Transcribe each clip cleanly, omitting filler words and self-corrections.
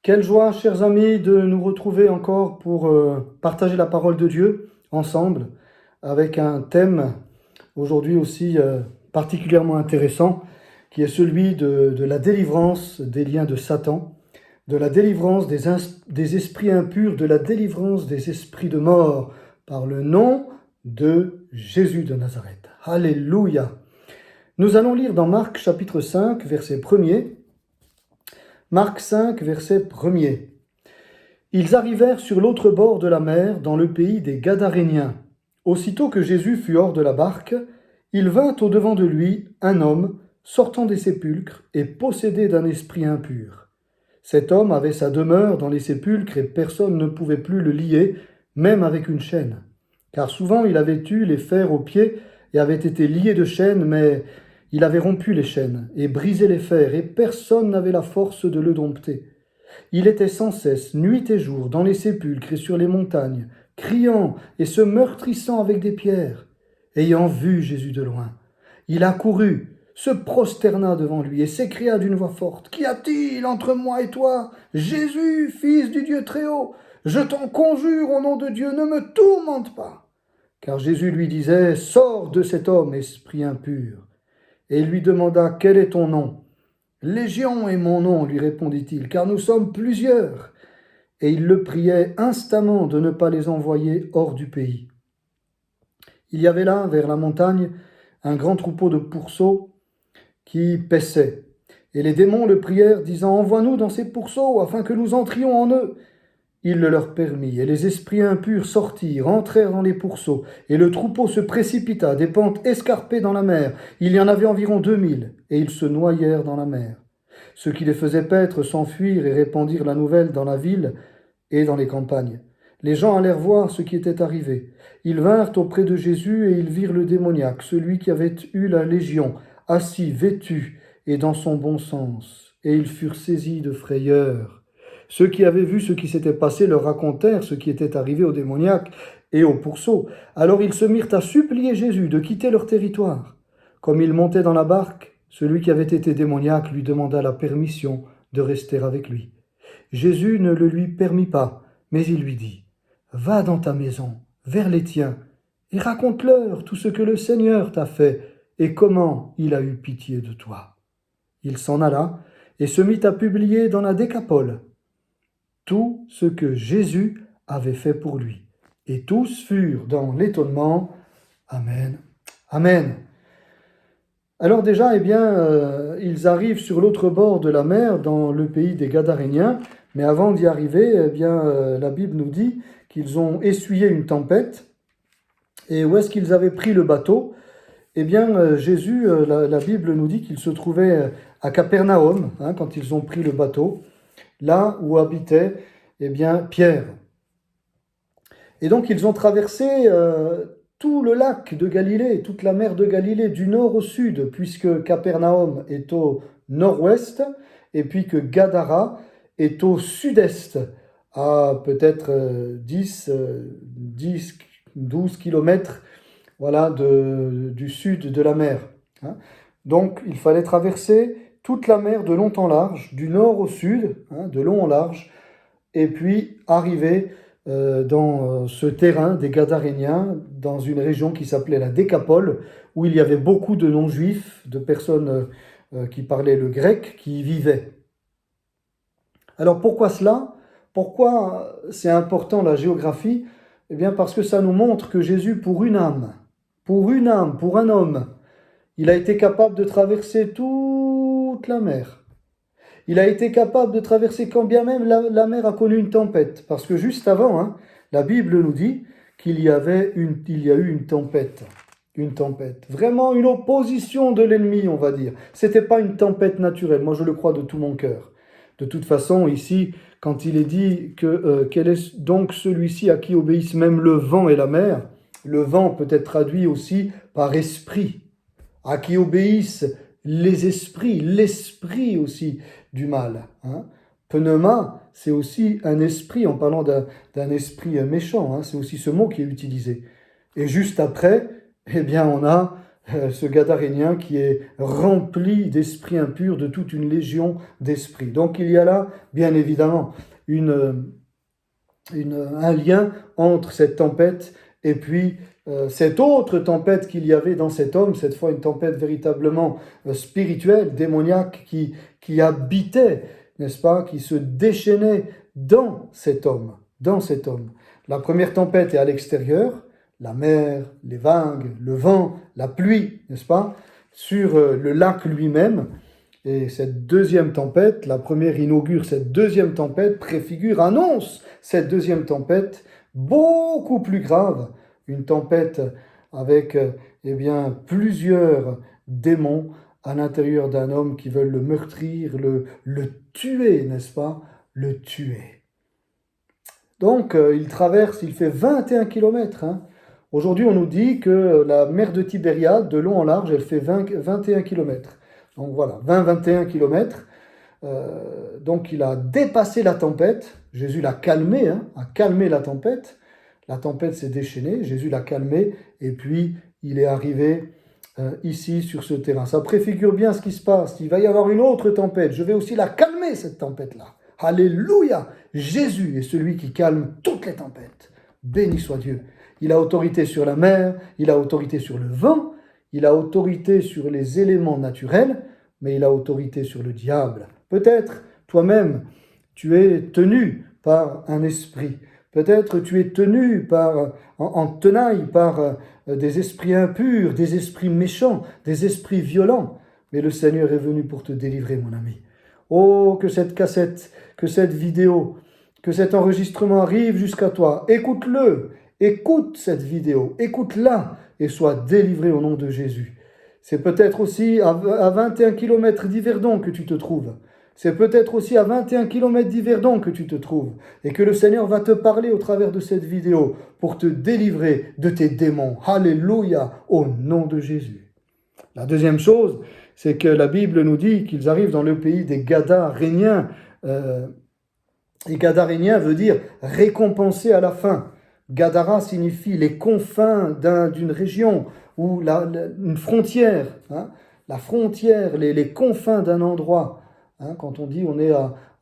Quelle joie, chers amis, de nous retrouver encore pour partager la parole de Dieu ensemble, avec un thème aujourd'hui aussi particulièrement intéressant, qui est celui de la délivrance des liens de Satan, de la délivrance des esprits impurs, de la délivrance des esprits de mort, par le nom de Jésus de Nazareth. Alléluia! Nous allons lire dans Marc chapitre 5, verset 1er. Marc 5, verset 1er. Ils arrivèrent sur l'autre bord de la mer, dans le pays des Gadaréniens. Aussitôt que Jésus fut hors de la barque, il vint au-devant de lui un homme, sortant des sépulcres et possédé d'un esprit impur. Cet homme avait sa demeure dans les sépulcres et personne ne pouvait plus le lier, même avec une chaîne. Car souvent il avait eu les fers aux pieds et avait été lié de chaînes, mais il avait rompu les chaînes et brisé les fers, et personne n'avait la force de le dompter. Il était sans cesse, nuit et jour, dans les sépulcres et sur les montagnes, criant et se meurtrissant avec des pierres. Ayant vu Jésus de loin, il accourut, se prosterna devant lui et s'écria d'une voix forte: « Qu'y a-t-il entre moi et toi, Jésus, fils du Dieu très haut? Je t'en conjure au nom de Dieu, ne me tourmente pas. » Car Jésus lui disait: « Sors de cet homme, esprit impur. » Et il lui demanda: « Quel est ton nom ?» « Légion est mon nom, lui répondit-il, car nous sommes plusieurs. » Et il le priait instamment de ne pas les envoyer hors du pays. Il y avait là, vers la montagne, un grand troupeau de pourceaux qui paissaient. Et les démons le prièrent, disant: « Envoie-nous dans ces pourceaux, afin que nous entrions en eux. » Il le leur permit, et les esprits impurs sortirent, entrèrent dans les pourceaux, et le troupeau se précipita, des pentes escarpées dans la mer. Il y en avait environ 2000, et ils se noyèrent dans la mer. Ceux qui les faisaient paître s'enfuirent et répandirent la nouvelle dans la ville et dans les campagnes. Les gens allèrent voir ce qui était arrivé. Ils vinrent auprès de Jésus, et ils virent le démoniaque, celui qui avait eu la légion, assis, vêtu, et dans son bon sens. Et ils furent saisis de frayeur. Ceux qui avaient vu ce qui s'était passé leur racontèrent ce qui était arrivé au démoniaque et au pourceau. Alors ils se mirent à supplier Jésus de quitter leur territoire. Comme il montait dans la barque, celui qui avait été démoniaque lui demanda la permission de rester avec lui. Jésus ne le lui permit pas, mais il lui dit: « Va dans ta maison, vers les tiens, et raconte-leur tout ce que le Seigneur t'a fait et comment il a eu pitié de toi. » Il s'en alla et se mit à publier dans la Décapole tout ce que Jésus avait fait pour lui. Et tous furent dans l'étonnement. Amen. Amen. Alors déjà, ils arrivent sur l'autre bord de la mer, dans le pays des Gadaréniens, mais avant d'y arriver, la Bible nous dit qu'ils ont essuyé une tempête. Et où est-ce qu'ils avaient pris le bateau? Jésus, la Bible nous dit qu'il se trouvait à Capernaum, quand ils ont pris le bateau, là où habitait Pierre. Et donc ils ont traversé tout le lac de Galilée, toute la mer de Galilée, du nord au sud, puisque Capernaum est au nord-ouest, et puis que Gadara est au sud-est, à peut-être 12 kilomètres du sud de la mer. Donc il fallait traverser toute la mer de long en large, du nord au sud, de long en large, et puis arriver dans ce terrain des Gadaréniens, dans une région qui s'appelait la Décapole, où il y avait beaucoup de non-juifs, de personnes qui parlaient le grec, qui y vivaient. Alors pourquoi cela? Pourquoi c'est important la géographie? Eh bien parce que ça nous montre que Jésus, pour une âme, pour un homme, il a été capable de traverser toute la mer. Il a été capable de traverser quand bien même la mer a connu une tempête. Parce que juste avant, la Bible nous dit qu'il y a eu une tempête. Une tempête. Vraiment une opposition de l'ennemi, on va dire. C'était pas une tempête naturelle. Moi, je le crois de tout mon cœur. De toute façon, ici, quand il est dit que quel est donc celui-ci à qui obéissent même le vent et la mer, le vent peut être traduit aussi par esprit. À qui obéissent les esprits, l'esprit aussi du mal. Pneuma, c'est aussi un esprit, en parlant d'un esprit méchant, c'est aussi ce mot qui est utilisé. Et juste après, on a ce Gadarénien qui est rempli d'esprits impurs, de toute une légion d'esprits. Donc il y a là, bien évidemment, un lien entre cette tempête et puis cette autre tempête qu'il y avait dans cet homme, cette fois une tempête véritablement spirituelle, démoniaque, qui habitait, n'est-ce pas, qui se déchaînait dans cet homme, dans cet homme. La première tempête est à l'extérieur, la mer, les vagues, le vent, la pluie, n'est-ce pas, sur le lac lui-même. Et cette deuxième tempête, la première inaugure cette deuxième tempête, préfigure, annonce cette deuxième tempête beaucoup plus grave, une tempête avec plusieurs démons à l'intérieur d'un homme qui veulent le meurtrir, le tuer, n'est-ce pas, le tuer. Donc il fait 21 kilomètres. Aujourd'hui on nous dit que la mer de Tibériade, de long en large, elle fait 21 kilomètres. Donc voilà, 20-21 kilomètres. Donc il a dépassé la tempête. Jésus l'a calmé, a calmé la tempête. La tempête s'est déchaînée, Jésus l'a calmé, et puis il est arrivé ici sur ce terrain. Ça préfigure bien ce qui se passe. Il va y avoir une autre tempête. Je vais aussi la calmer, cette tempête-là. Alléluia! Jésus est celui qui calme toutes les tempêtes. Béni soit Dieu. Il a autorité sur la mer, il a autorité sur le vent, il a autorité sur les éléments naturels, mais il a autorité sur le diable. Peut-être, toi-même, tu es tenu par un esprit. Peut-être tu es tenu en tenaille par des esprits impurs, des esprits méchants, des esprits violents. Mais le Seigneur est venu pour te délivrer, mon ami. Oh, que cette cassette, que cette vidéo, que cet enregistrement arrive jusqu'à toi. Écoute-le, écoute cette vidéo, écoute-la et sois délivré au nom de Jésus. C'est peut-être aussi à 21 km d'Yverdon que tu te trouves. C'est peut-être aussi à 21 km d'Yverdon que tu te trouves et que le Seigneur va te parler au travers de cette vidéo pour te délivrer de tes démons. Alléluia, au nom de Jésus. La deuxième chose, c'est que la Bible nous dit qu'ils arrivent dans le pays des Gadaréniens. Et Gadarénien veut dire récompensé à la fin. Gadara signifie les confins d'une région ou une frontière. La frontière, les confins d'un endroit. Quand on dit on est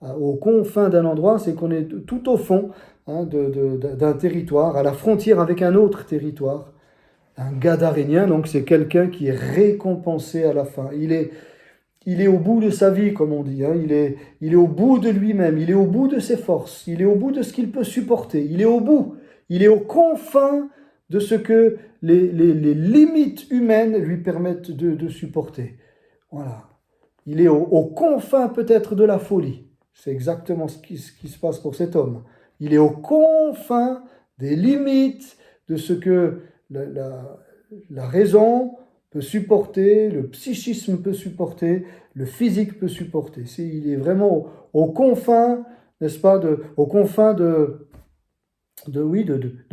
aux confins d'un endroit, c'est qu'on est tout au fond d'un territoire, à la frontière avec un autre territoire. Un Gadarénien, donc c'est quelqu'un qui est récompensé à la fin. Il est au bout de sa vie, comme on dit. Il est au bout de lui-même, il est au bout de ses forces, il est au bout de ce qu'il peut supporter. Il est au bout, il est aux confins de ce que les limites humaines lui permettent de supporter. Voilà. Il est aux confins peut-être de la folie. C'est exactement ce qui se passe pour cet homme. Il est aux confins des limites de ce que la raison peut supporter, le psychisme peut supporter, le physique peut supporter. Il est vraiment aux confins, n'est-ce pas, aux confins de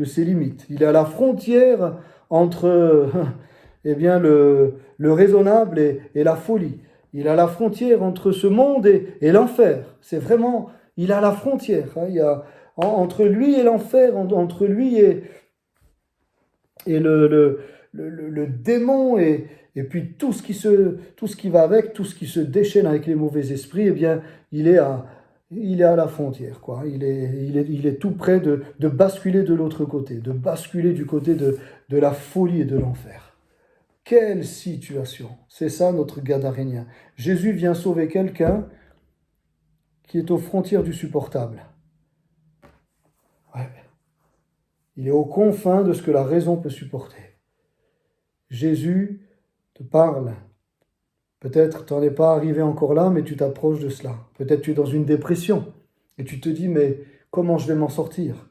ses limites. Il est à la frontière entre le raisonnable et la folie. Il est à la frontière entre ce monde et l'enfer. C'est vraiment, il est à la frontière. Il y a entre lui et l'enfer, entre lui et le démon et puis tout ce qui va avec, tout ce qui se déchaîne avec les mauvais esprits, eh bien, il est à la frontière, quoi. Il est tout près de basculer de l'autre côté, de basculer du côté de la folie et de l'enfer. Quelle situation! C'est ça notre Gadarénien. Jésus vient sauver quelqu'un qui est aux frontières du supportable. Ouais. Il est aux confins de ce que la raison peut supporter. Jésus te parle. Peut-être tu n'en es pas arrivé encore là, mais tu t'approches de cela. Peut-être tu es dans une dépression et tu te dis, mais comment je vais m'en sortir?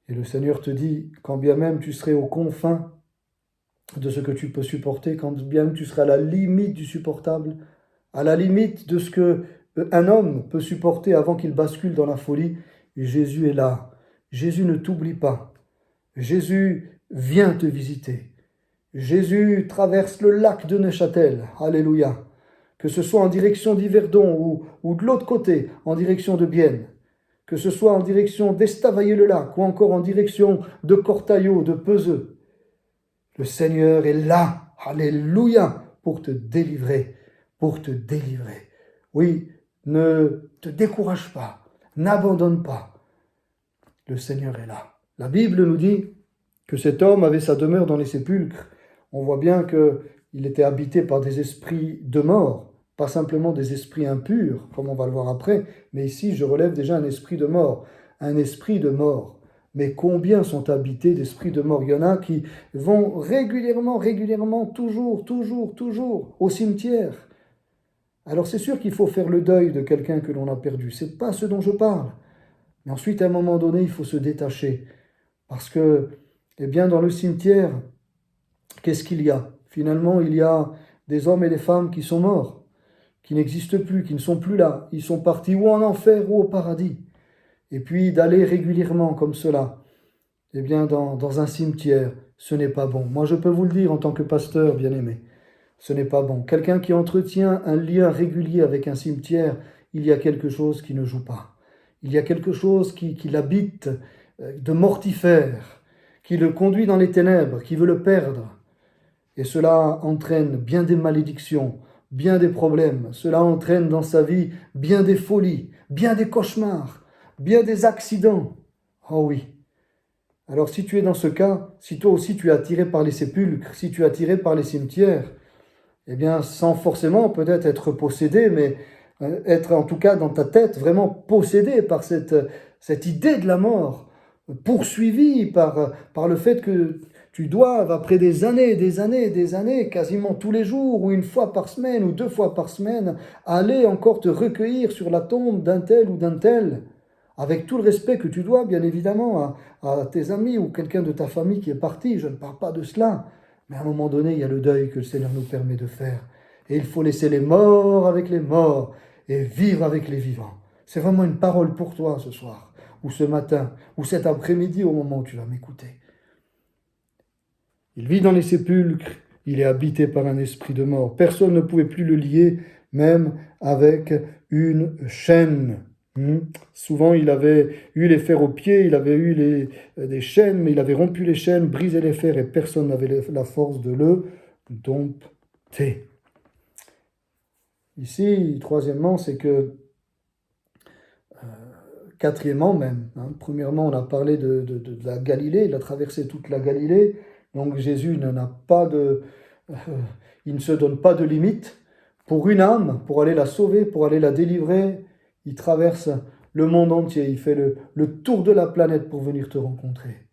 Et le Seigneur te dit, quand bien même tu serais aux confins de ce que tu peux supporter, quand bien même tu seras à la limite du supportable, à la limite de ce qu'un homme peut supporter avant qu'il bascule dans la folie, Jésus est là. Jésus ne t'oublie pas. Jésus vient te visiter. Jésus traverse le lac de Neuchâtel. Alléluia. Que ce soit en direction d'Yverdon ou de l'autre côté, en direction de Bienne. Que ce soit en direction d'Estavayer-le-Lac ou encore en direction de Cortaillot, de Peseux. Le Seigneur est là, alléluia, pour te délivrer, pour te délivrer. Oui, ne te décourage pas, n'abandonne pas. Le Seigneur est là. La Bible nous dit que cet homme avait sa demeure dans les sépulcres. On voit bien qu'il était habité par des esprits de mort, pas simplement des esprits impurs, comme on va le voir après, mais ici je relève déjà un esprit de mort. Un esprit de mort. Mais combien sont habités d'esprits de mort? Il y en a qui vont régulièrement, toujours au cimetière. Alors c'est sûr qu'il faut faire le deuil de quelqu'un que l'on a perdu. C'est pas ce dont je parle. Mais ensuite, à un moment donné, il faut se détacher. Parce que, eh bien, dans le cimetière, qu'est-ce qu'il y a? Finalement, il y a des hommes et des femmes qui sont morts, qui n'existent plus, qui ne sont plus là. Ils sont partis ou en enfer ou au paradis. Et puis d'aller régulièrement comme cela, eh bien, dans un cimetière, ce n'est pas bon. Moi, je peux vous le dire en tant que pasteur, bien-aimé, ce n'est pas bon. Quelqu'un qui entretient un lien régulier avec un cimetière, il y a quelque chose qui ne joue pas. Il y a quelque chose qui l'habite de mortifère, qui le conduit dans les ténèbres, qui veut le perdre. Et cela entraîne bien des malédictions, bien des problèmes. Cela entraîne dans sa vie bien des folies, bien des cauchemars, bien des accidents. Oh oui. Alors si tu es dans ce cas, si toi aussi tu es attiré par les sépulcres, si tu es attiré par les cimetières, eh bien sans forcément peut-être être possédé, mais être en tout cas dans ta tête vraiment possédé par cette idée de la mort, poursuivi par le fait que tu doives, après des années, quasiment tous les jours, ou une fois par semaine, ou 2 fois par semaine, aller encore te recueillir sur la tombe d'un tel ou d'un tel, avec tout le respect que tu dois, bien évidemment, à tes amis ou quelqu'un de ta famille qui est parti. Je ne parle pas de cela. Mais à un moment donné, il y a le deuil que le Seigneur nous permet de faire. Et il faut laisser les morts avec les morts et vivre avec les vivants. C'est vraiment une parole pour toi ce soir, ou ce matin, ou cet après-midi au moment où tu vas m'écouter. Il vit dans les sépulcres, il est habité par un esprit de mort. Personne ne pouvait plus le lier, même avec une chaîne. Souvent, il avait eu les fers aux pieds, il avait eu des chaînes, mais il avait rompu les chaînes, brisé les fers, et personne n'avait la force de le dompter. Ici, troisièmement, c'est que, quatrièmement même, premièrement, on a parlé de la Galilée, il a traversé toute la Galilée, donc Jésus il ne se donne pas de limite. Pour une âme, pour aller la sauver, pour aller la délivrer, il traverse le monde entier, il fait le tour de la planète pour venir te rencontrer.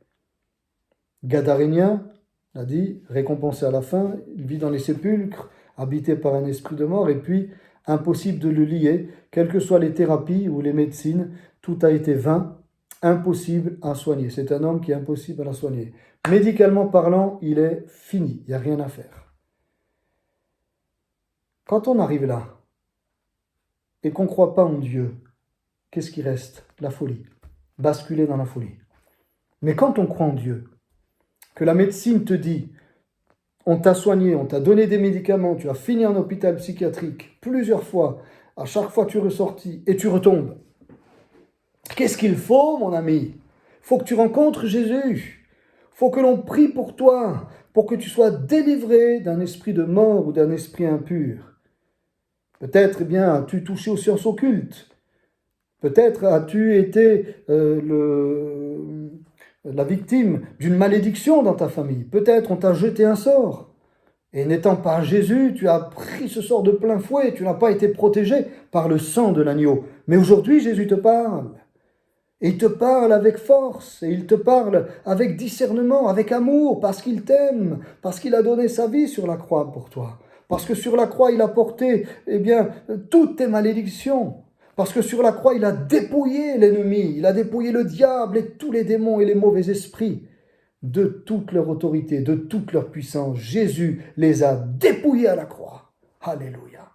Gadarénien, on a dit, récompensé à la fin, il vit dans les sépulcres, habité par un esprit de mort, et puis impossible de le lier, quelles que soient les thérapies ou les médecines, tout a été vain, impossible à soigner. C'est un homme qui est impossible à soigner. Médicalement parlant, il est fini, il n'y a rien à faire. Quand on arrive là, et qu'on ne croit pas en Dieu, qu'est-ce qui reste? La folie. Basculer dans la folie. Mais quand on croit en Dieu, que la médecine te dit, on t'a soigné, on t'a donné des médicaments, tu as fini en hôpital psychiatrique plusieurs fois, à chaque fois tu es ressorti et tu retombes. Qu'est-ce qu'il faut, mon ami? Il faut que tu rencontres Jésus. Il faut que l'on prie pour toi, pour que tu sois délivré d'un esprit de mort ou d'un esprit impur. Peut-être, eh bien, as-tu touché aux sciences occultes. Peut-être as-tu été la victime d'une malédiction dans ta famille. Peut-être on t'a jeté un sort. Et n'étant pas Jésus, tu as pris ce sort de plein fouet. Tu n'as pas été protégé par le sang de l'agneau. Mais aujourd'hui, Jésus te parle. Et il te parle avec force. Et il te parle avec discernement, avec amour, parce qu'il t'aime, parce qu'il a donné sa vie sur la croix pour toi. Parce que sur la croix, il a porté, eh bien, toutes tes malédictions. Parce que sur la croix, il a dépouillé l'ennemi, il a dépouillé le diable et tous les démons et les mauvais esprits de toute leur autorité, de toute leur puissance. Jésus les a dépouillés à la croix. Alléluia.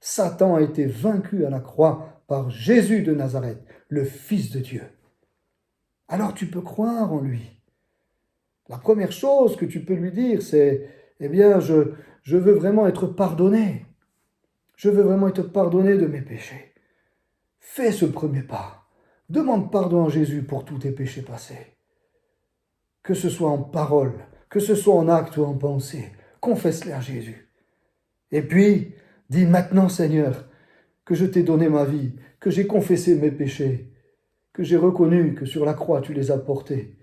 Satan a été vaincu à la croix par Jésus de Nazareth, le Fils de Dieu. Alors tu peux croire en lui. La première chose que tu peux lui dire, c'est, eh bien, je veux vraiment être pardonné. Je veux vraiment être pardonné de mes péchés. Fais ce premier pas. Demande pardon à Jésus pour tous tes péchés passés. Que ce soit en parole, que ce soit en acte ou en pensée. Confesse-les à Jésus. Et puis, dis maintenant, Seigneur, que je t'ai donné ma vie, que j'ai confessé mes péchés, que j'ai reconnu que sur la croix tu les as portés.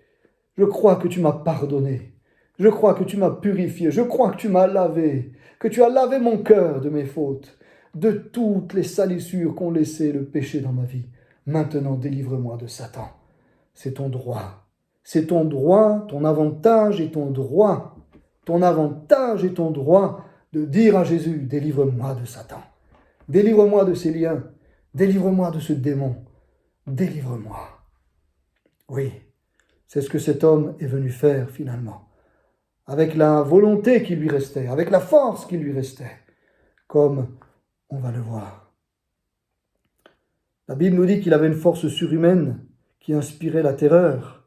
Je crois que tu m'as pardonné. Je crois que tu m'as purifié. Je crois que tu m'as lavé, que tu as lavé mon cœur de mes fautes, de toutes les salissures qu'ont laissé le péché dans ma vie. Maintenant, délivre-moi de Satan. C'est ton droit. C'est ton droit, ton avantage et ton droit. Ton avantage et ton droit de dire à Jésus, délivre-moi de Satan. Délivre-moi de ces liens. Délivre-moi de ce démon. Délivre-moi. Oui, c'est ce que cet homme est venu faire finalement. Avec la volonté qui lui restait, avec la force qui lui restait, comme on va le voir. La Bible nous dit qu'il avait une force surhumaine qui inspirait la terreur.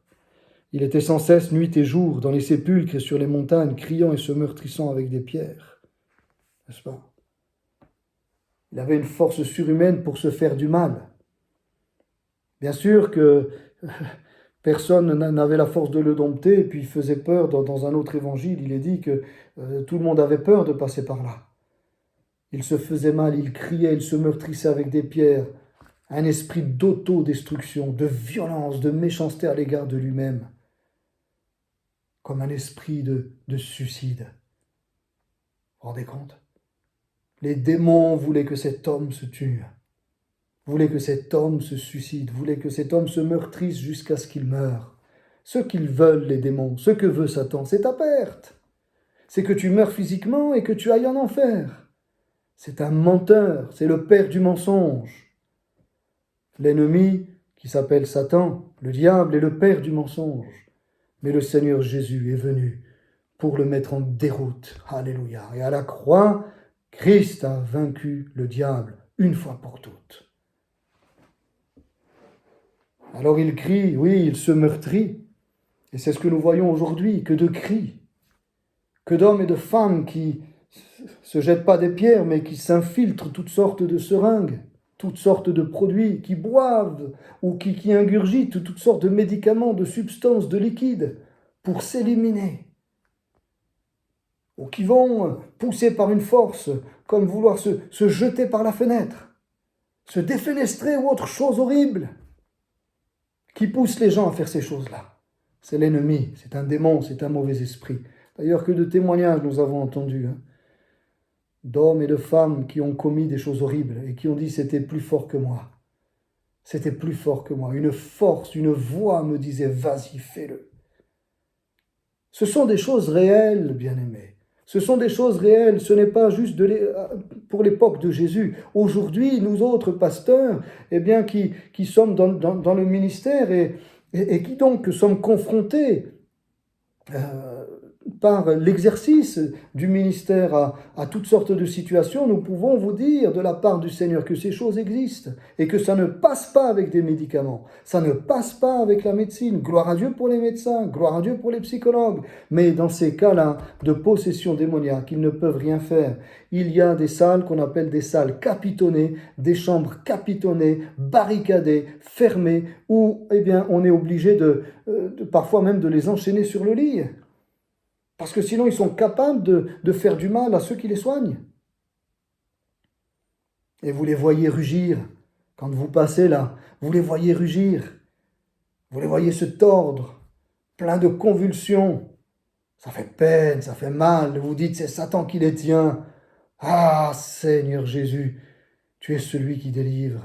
Il était sans cesse, nuit et jour, dans les sépulcres et sur les montagnes, criant et se meurtrissant avec des pierres. N'est-ce pas? Il avait une force surhumaine pour se faire du mal. Bien sûr que personne n'avait la force de le dompter, et puis il faisait peur. Dans un autre évangile, il est dit que tout le monde avait peur de passer par là. Il se faisait mal, il criait, il se meurtrissait avec des pierres. Un esprit d'autodestruction, de violence, de méchanceté à l'égard de lui-même. Comme un esprit de suicide. Vous vous rendez compte? Les démons voulaient que cet homme se tue, voulaient que cet homme se suicide, voulaient que cet homme se meurtrisse jusqu'à ce qu'il meure. Ce qu'ils veulent, les démons, ce que veut Satan, c'est ta perte. C'est que tu meurs physiquement et que tu ailles en enfer. C'est un menteur, c'est le père du mensonge. L'ennemi, qui s'appelle Satan, le diable, est le père du mensonge. Mais le Seigneur Jésus est venu pour le mettre en déroute. Alléluia. Et à la croix, Christ a vaincu le diable une fois pour toutes. Alors il crie, oui, il se meurtrit. Et c'est ce que nous voyons aujourd'hui, que de cris, que d'hommes et de femmes qui se jettent pas des pierres, mais qui s'infiltrent toutes sortes de seringues, toutes sortes de produits, qui boivent ou qui ingurgitent toutes sortes de médicaments, de substances, de liquides, pour s'éliminer. Ou qui vont, poussés par une force, comme vouloir se jeter par la fenêtre, se défenestrer ou autre chose horrible, qui pousse les gens à faire ces choses-là. C'est l'ennemi, c'est un démon, c'est un mauvais esprit. D'ailleurs, que de témoignages nous avons entendus, d'hommes et de femmes qui ont commis des choses horribles et qui ont dit « c'était plus fort que moi ». C'était plus fort que moi. Une force, une voix me disait « vas-y, fais-le ». Ce sont des choses réelles, bien-aimés. Ce sont des choses réelles, ce n'est pas juste pour l'époque de Jésus. Aujourd'hui, nous autres pasteurs, eh bien, qui sommes dans le ministère et qui donc sommes confrontés par l'exercice du ministère à toutes sortes de situations, nous pouvons vous dire de la part du Seigneur que ces choses existent et que ça ne passe pas avec des médicaments, ça ne passe pas avec la médecine. Gloire à Dieu pour les médecins, gloire à Dieu pour les psychologues. Mais dans ces cas-là de possession démoniaque, ils ne peuvent rien faire. Il y a des salles qu'on appelle des salles capitonnées, des chambres capitonnées, barricadées, fermées, où eh bien, on est obligé parfois même de les enchaîner sur le lit. Parce que sinon, ils sont capables de faire du mal à ceux qui les soignent. Et vous les voyez rugir. Quand vous passez là, vous les voyez rugir. Vous les voyez se tordre, plein de convulsions. Ça fait peine, ça fait mal. Vous dites, c'est Satan qui les tient. Ah, Seigneur Jésus, tu es celui qui délivre.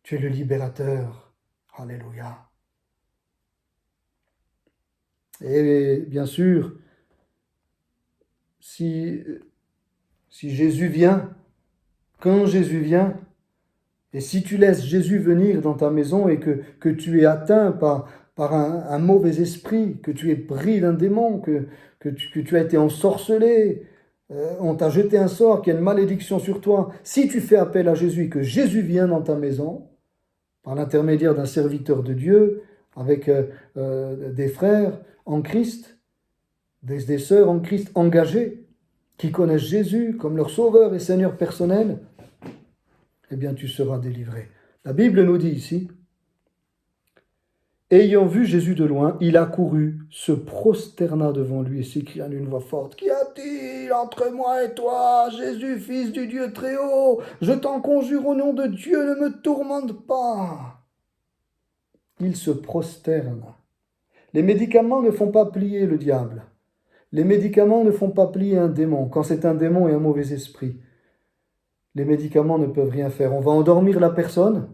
Tu es le libérateur. Alléluia. Et bien sûr, si Jésus vient, quand Jésus vient, et si tu laisses Jésus venir dans ta maison et que tu es atteint par un mauvais esprit, que tu es pris d'un démon, que tu as été ensorcelé, on t'a jeté un sort, qu'il y a une malédiction sur toi, si tu fais appel à Jésus et que Jésus vient dans ta maison, par l'intermédiaire d'un serviteur de Dieu, avec des frères en Christ, des sœurs en Christ engagées, qui connaissent Jésus comme leur sauveur et Seigneur personnel, eh bien tu seras délivré. La Bible nous dit ici, Ayant vu Jésus de loin, il accourut, se prosterna devant lui et s'écria d'une voix forte, « Qu'y a-t-il entre moi et toi, Jésus, fils du Dieu très haut? Je t'en conjure au nom de Dieu, ne me tourmente pas. » Il se prosterna. Les médicaments ne font pas plier le diable. Les médicaments ne font pas plier un démon. Quand c'est un démon et un mauvais esprit, les médicaments ne peuvent rien faire. On va endormir la personne,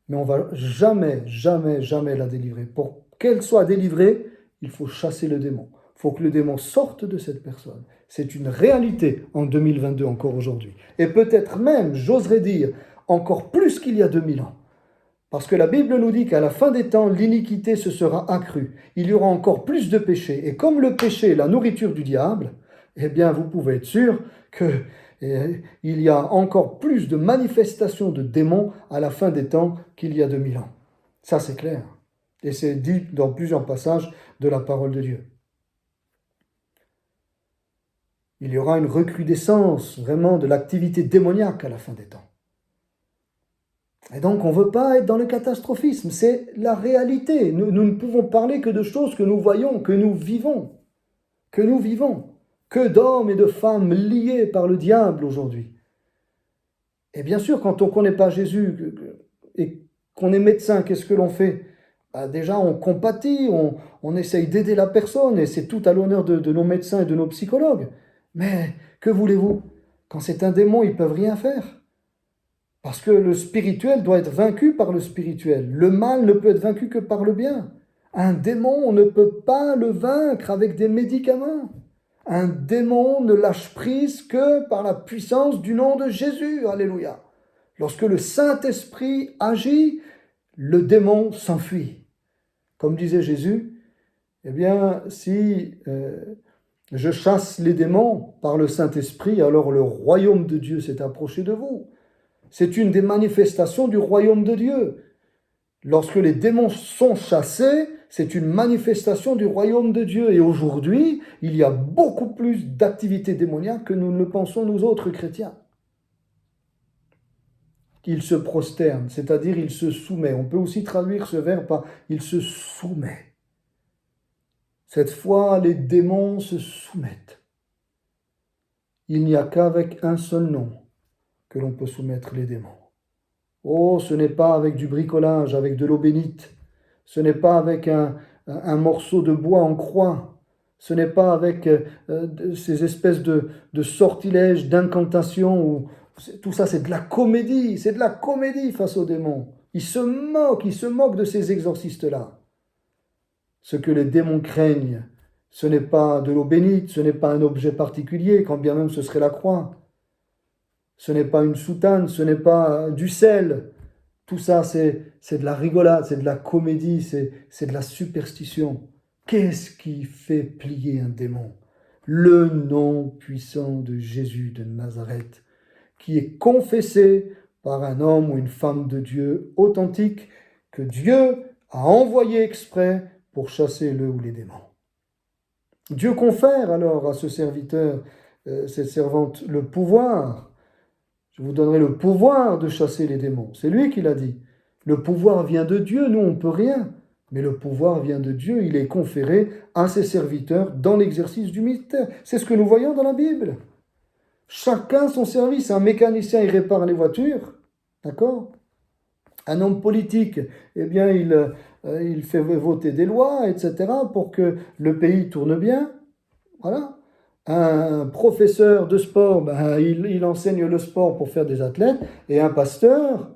mais on va jamais, jamais, jamais la délivrer. Pour qu'elle soit délivrée, il faut chasser le démon. Il faut que le démon sorte de cette personne. C'est une réalité en 2022 encore aujourd'hui. Et peut-être même, j'oserais dire, encore plus qu'il y a 2000 ans. Parce que la Bible nous dit qu'à la fin des temps, l'iniquité se sera accrue. Il y aura encore plus de péché. Et comme le péché est la nourriture du diable, eh bien, vous pouvez être sûr qu'il y a encore plus de manifestations de démons à la fin des temps qu'il y a 2000 ans. Ça, c'est clair. Et c'est dit dans plusieurs passages de la parole de Dieu. Il y aura une recrudescence vraiment de l'activité démoniaque à la fin des temps. Et donc, on ne veut pas être dans le catastrophisme, c'est la réalité. Nous ne pouvons parler que de choses que nous voyons, que nous vivons. Que d'hommes et de femmes liés par le diable aujourd'hui. Et bien sûr, quand on ne connaît pas Jésus et qu'on est médecin, qu'est-ce que l'on fait? Déjà, on compatit, on essaye d'aider la personne, et c'est tout à l'honneur de nos médecins et de nos psychologues. Mais que voulez-vous? Quand c'est un démon, ils ne peuvent rien faire. Parce que le spirituel doit être vaincu par le spirituel. Le mal ne peut être vaincu que par le bien. Un démon, on ne peut pas le vaincre avec des médicaments. Un démon ne lâche prise que par la puissance du nom de Jésus. Alléluia. Lorsque le Saint-Esprit agit, le démon s'enfuit. Comme disait Jésus, eh bien, si je chasse les démons par le Saint-Esprit, alors le royaume de Dieu s'est approché de vous. C'est une des manifestations du royaume de Dieu. Lorsque les démons sont chassés, c'est une manifestation du royaume de Dieu. Et aujourd'hui, il y a beaucoup plus d'activités démoniaques que nous ne le pensons, nous autres chrétiens. Il se prosterne, c'est-à-dire il se soumet. On peut aussi traduire ce verbe par « il se soumet ». Cette fois, les démons se soumettent. Il n'y a qu'avec un seul nom que l'on peut soumettre les démons. Oh, ce n'est pas avec du bricolage, avec de l'eau bénite. Ce n'est pas avec un morceau de bois en croix. Ce n'est pas avec ces espèces de sortilèges, d'incantations. Tout ça, c'est de la comédie. C'est de la comédie face aux démons. Ils se moquent de ces exorcistes-là. Ce que les démons craignent, ce n'est pas de l'eau bénite, ce n'est pas un objet particulier, quand bien même ce serait la croix. Ce n'est pas une soutane, ce n'est pas du sel. Tout ça, c'est de la rigolade, c'est de la comédie, c'est de la superstition. Qu'est-ce qui fait plier un démon? Le nom puissant de Jésus de Nazareth, qui est confessé par un homme ou une femme de Dieu authentique, que Dieu a envoyé exprès pour chasser le ou les démons. Dieu confère alors à ce serviteur, cette servante, le pouvoir. Je vous donnerai le pouvoir de chasser les démons. C'est lui qui l'a dit. Le pouvoir vient de Dieu, nous on ne peut rien. Mais le pouvoir vient de Dieu, il est conféré à ses serviteurs dans l'exercice du ministère. C'est ce que nous voyons dans la Bible. Chacun son service. Un mécanicien, il répare les voitures. D'accord? Un homme politique, eh bien, il fait voter des lois, etc., pour que le pays tourne bien. Voilà. Un professeur de sport, il enseigne le sport pour faire des athlètes. Et un pasteur,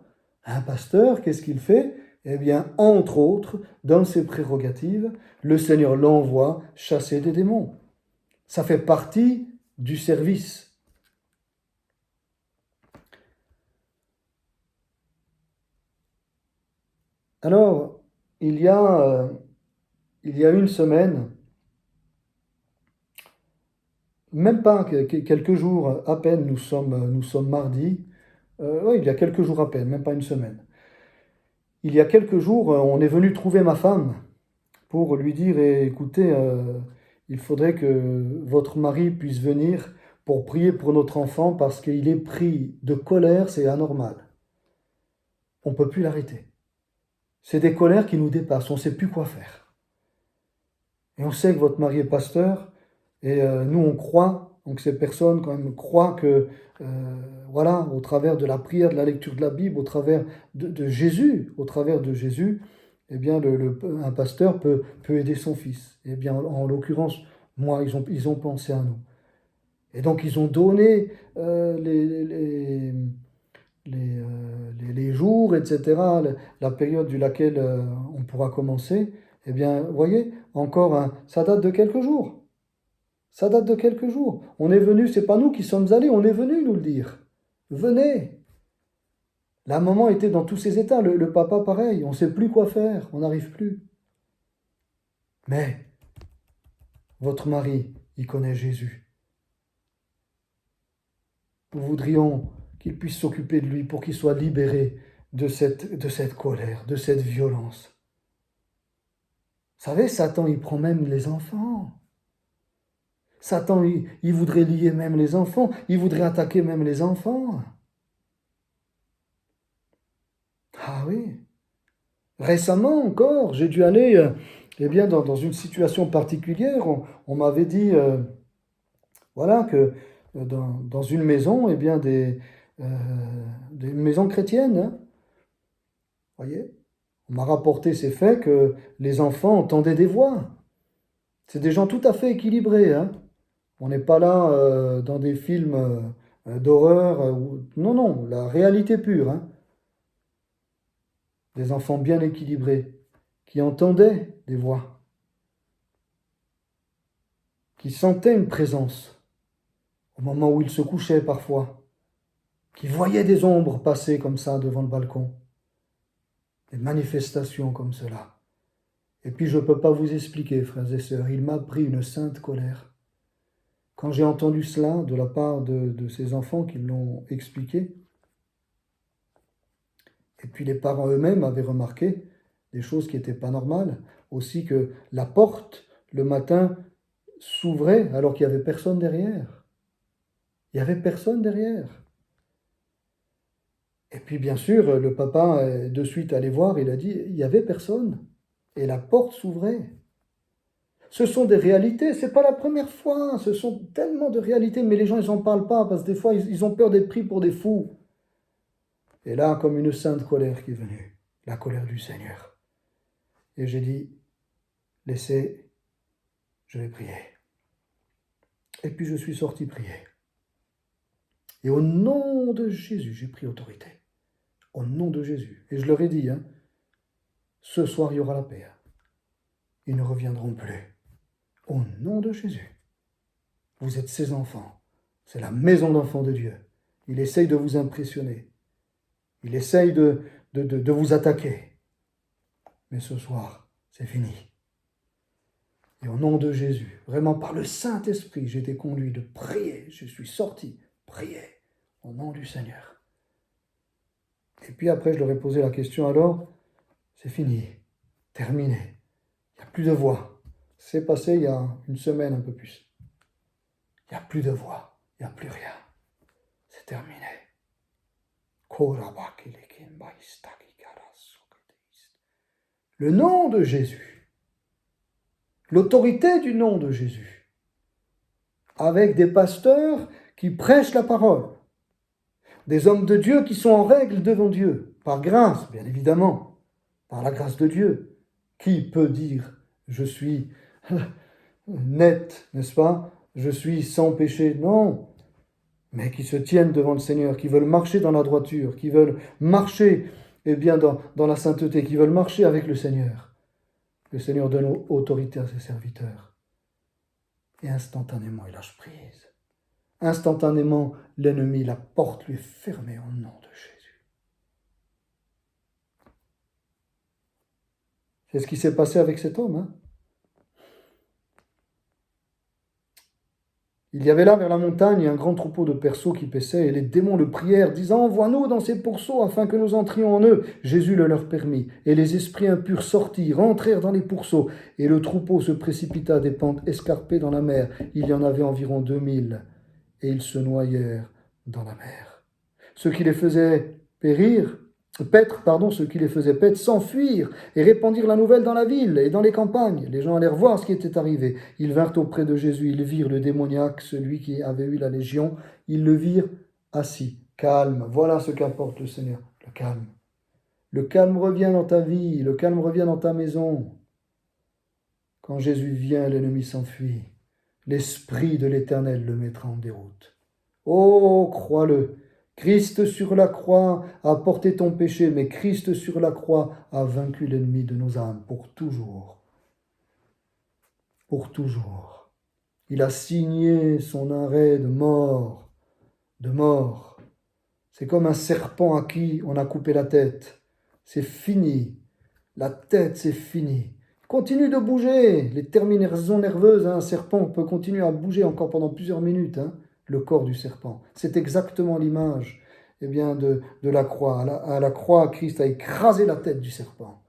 qu'est-ce qu'il fait? Eh bien, entre autres, dans ses prérogatives, le Seigneur l'envoie chasser des démons. Ça fait partie du service. Alors, il y a une semaine, même pas quelques jours à peine, nous sommes mardi, oui, il y a quelques jours à peine, même pas une semaine. Il y a quelques jours, on est venu trouver ma femme pour lui dire, écoutez, il faudrait que votre mari puisse venir pour prier pour notre enfant parce qu'il est pris de colère, c'est anormal. On ne peut plus l'arrêter. C'est des colères qui nous dépassent, on ne sait plus quoi faire. Et on sait que votre mari est pasteur, et nous on croit, donc ces personnes quand même croient que, voilà, au travers de la prière, de la lecture de la Bible, au travers de Jésus, au travers de Jésus, eh bien un pasteur peut aider son fils. Eh bien en l'occurrence, moi, ils ont pensé à nous. Et donc ils ont donné les jours, etc., la période du laquelle on pourra commencer. Eh bien, vous voyez, encore, ça date de quelques jours. Ça date de quelques jours. On est venu, c'est pas nous qui sommes allés, on est venu nous le dire. Venez. La maman était dans tous ses états, le papa pareil, on ne sait plus quoi faire, on n'arrive plus. Mais votre mari, il connaît Jésus. Nous voudrions qu'il puisse s'occuper de lui pour qu'il soit libéré de cette colère, de cette violence. Vous savez, Satan, il prend même les enfants. Satan, il voudrait lier même les enfants, il voudrait attaquer même les enfants. Ah oui. Récemment encore, j'ai dû aller dans une situation particulière. On m'avait dit voilà, que dans une maison, des maisons chrétiennes, hein, voyez, on m'a rapporté ces faits que les enfants entendaient des voix. C'est des gens tout à fait équilibrés. Hein. On n'est pas là dans des films d'horreur. Non, non, la réalité pure. Hein. Des enfants bien équilibrés, qui entendaient des voix, qui sentaient une présence au moment où ils se couchaient parfois, qui voyaient des ombres passer comme ça devant le balcon, des manifestations comme cela. Et puis je ne peux pas vous expliquer, frères et sœurs, il m'a pris une sainte colère. Quand j'ai entendu cela de la part de ces enfants qui l'ont expliqué, et puis les parents eux-mêmes avaient remarqué des choses qui n'étaient pas normales, aussi que la porte, le matin, s'ouvrait alors qu'il n'y avait personne derrière. Il n'y avait personne derrière. Et puis bien sûr, le papa est de suite allé voir, il a dit, il n'y avait personne. Et la porte s'ouvrait. Ce sont des réalités, c'est pas la première fois, ce sont tellement de réalités, mais les gens ils n'en parlent pas, parce que des fois ils ont peur d'être pris pour des fous. Et là, comme une sainte colère qui est venue, la colère du Seigneur. Et j'ai dit, laissez, je vais prier. Et puis je suis sorti prier. Et au nom de Jésus, j'ai pris autorité. Au nom de Jésus. Et je leur ai dit, hein, ce soir il y aura la paix. Ils ne reviendront plus. Au nom de Jésus. Vous êtes ses enfants. C'est la maison d'enfants de Dieu. Il essaye de vous impressionner. Il essaye de vous attaquer. Mais ce soir, c'est fini. Et au nom de Jésus, vraiment par le Saint-Esprit, j'ai été conduit de prier. Je suis sorti, prier, au nom du Seigneur. Et puis après, je leur ai posé la question, alors, c'est fini, terminé. Il n'y a plus de voix. C'est passé il y a une semaine, un peu plus. Il n'y a plus de voix, il n'y a plus rien. C'est terminé. Le nom de Jésus, l'autorité du nom de Jésus, avec des pasteurs qui prêchent la parole, des hommes de Dieu qui sont en règle devant Dieu, par grâce, bien évidemment, par la grâce de Dieu. Qui peut dire, je suis net, n'est-ce pas? Je suis sans péché, non. Mais qui se tiennent devant le Seigneur, qui veulent marcher dans la droiture, qui veulent marcher dans la sainteté, qui veulent marcher avec le Seigneur. Le Seigneur donne autorité à ses serviteurs. Et instantanément, il lâche prise. Instantanément, l'ennemi, la porte lui est fermée au nom de Jésus. C'est ce qui s'est passé avec cet homme, hein? Il y avait là vers la montagne un grand troupeau de perceaux qui paissaient, et les démons le prièrent, disant « Envoie-nous dans ces pourceaux, afin que nous entrions en eux. » Jésus le leur permit, et les esprits impurs sortirent, entrèrent dans les pourceaux, et le troupeau se précipita des pentes escarpées dans la mer. Il y en avait environ 2000, et ils se noyèrent dans la mer. Ce qui les faisait périr ceux qui les faisaient paître, s'enfuirent et répandirent la nouvelle dans la ville et dans les campagnes. Les gens allèrent voir ce qui était arrivé. Ils vinrent auprès de Jésus, ils virent le démoniaque, celui qui avait eu la légion, ils le virent assis, calme. Voilà ce qu'apporte le Seigneur, le calme. Le calme revient dans ta vie, le calme revient dans ta maison. Quand Jésus vient, l'ennemi s'enfuit. L'Esprit de l'Éternel le mettra en déroute. Oh, crois-le, Christ sur la croix a porté ton péché, mais Christ sur la croix a vaincu l'ennemi de nos âmes pour toujours. Pour toujours. Il a signé son arrêt de mort. De mort. C'est comme un serpent à qui on a coupé la tête. C'est fini. La tête, c'est fini. Continue de bouger. Les terminaisons nerveuses, un serpent peut continuer à bouger encore pendant plusieurs minutes, le corps du serpent. C'est exactement l'image de la croix. À la croix, Christ a écrasé la tête du serpent.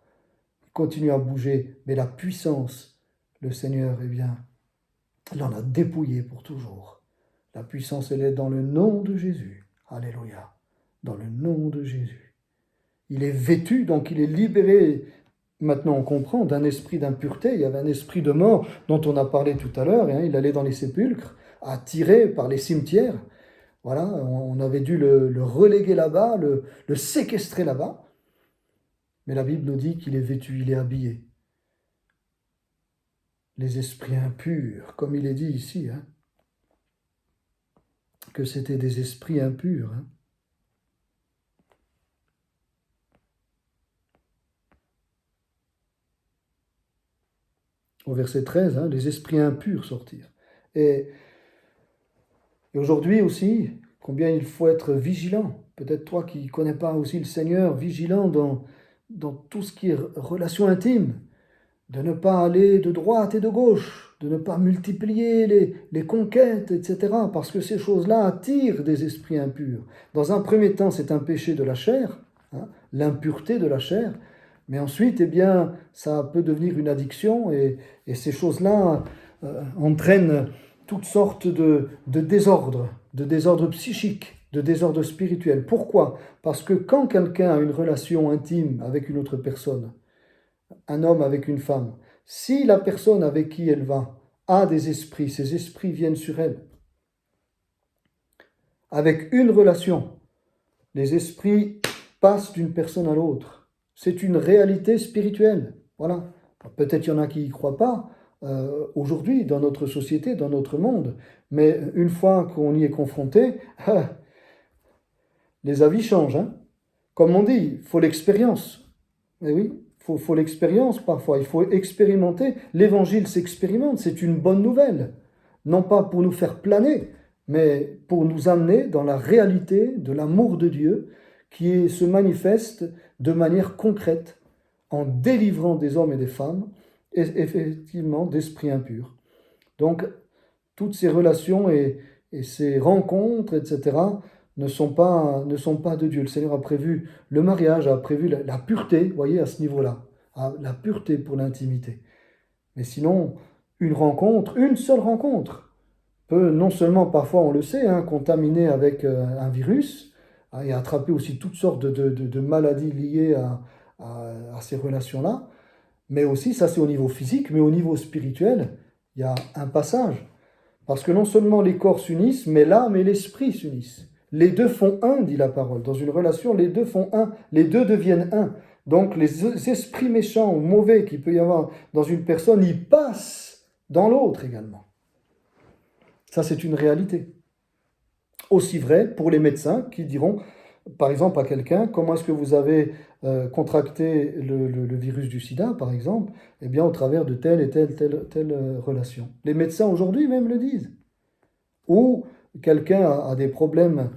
Il continue à bouger, mais la puissance, le Seigneur, il en a dépouillé pour toujours. La puissance, elle est dans le nom de Jésus. Alléluia. Dans le nom de Jésus. Il est vêtu, donc il est libéré. Maintenant, on comprend d'un esprit d'impureté. Il y avait un esprit de mort dont on a parlé tout à l'heure. Il allait dans les sépulcres, attiré par les cimetières. Voilà, on avait dû le reléguer là-bas, le séquestrer là-bas. Mais la Bible nous dit qu'il est vêtu, il est habillé. Les esprits impurs, comme il est dit ici, que c'était des esprits impurs. Au verset 13, les esprits impurs sortirent. Et aujourd'hui aussi, combien il faut être vigilant. Peut-être toi qui ne connais pas aussi le Seigneur, vigilant dans tout ce qui est relation intime, de ne pas aller de droite et de gauche, de ne pas multiplier les conquêtes, etc. Parce que ces choses-là attirent des esprits impurs. Dans un premier temps, c'est un péché de la chair, l'impureté de la chair, mais ensuite, ça peut devenir une addiction et ces choses-là entraînent toutes sortes de désordres psychiques, de désordres spirituels. Pourquoi ? Parce que quand quelqu'un a une relation intime avec une autre personne, un homme avec une femme, si la personne avec qui elle va a des esprits, ces esprits viennent sur elle. Avec une relation, les esprits passent d'une personne à l'autre. C'est une réalité spirituelle. Voilà. Peut-être il y en a qui n'y croient pas aujourd'hui dans notre société, dans notre monde, mais une fois qu'on y est confronté, les avis changent. Comme on dit, il faut l'expérience. Eh oui, il faut l'expérience parfois, il faut expérimenter. L'évangile s'expérimente, c'est une bonne nouvelle. Non pas pour nous faire planer, mais pour nous amener dans la réalité de l'amour de Dieu qui se manifeste de manière concrète en délivrant des hommes et des femmes, et effectivement d'esprits impurs. Donc, toutes ces relations et ces rencontres, etc., ne sont pas de Dieu. Le Seigneur a prévu le mariage, a prévu la pureté, vous voyez, à ce niveau-là, la pureté pour l'intimité. Mais sinon, une seule rencontre, peut non seulement, parfois on le sait, contaminer avec un virus, et attraper aussi toutes sortes de maladies liées à ces relations-là, mais aussi, ça c'est au niveau physique, mais au niveau spirituel, il y a un passage. Parce que non seulement les corps s'unissent, mais l'âme et l'esprit s'unissent. Les deux font un, dit la parole. Dans une relation, les deux font un, les deux deviennent un. Donc les esprits méchants ou mauvais qu'il peut y avoir dans une personne, ils passent dans l'autre également. Ça, c'est une réalité. Aussi vrai pour les médecins qui diront, par exemple, à quelqu'un, comment est-ce que vous avez contracté le virus du sida, par exemple, eh bien, au travers de telle et telle relation. Les médecins aujourd'hui même le disent. Ou quelqu'un a des problèmes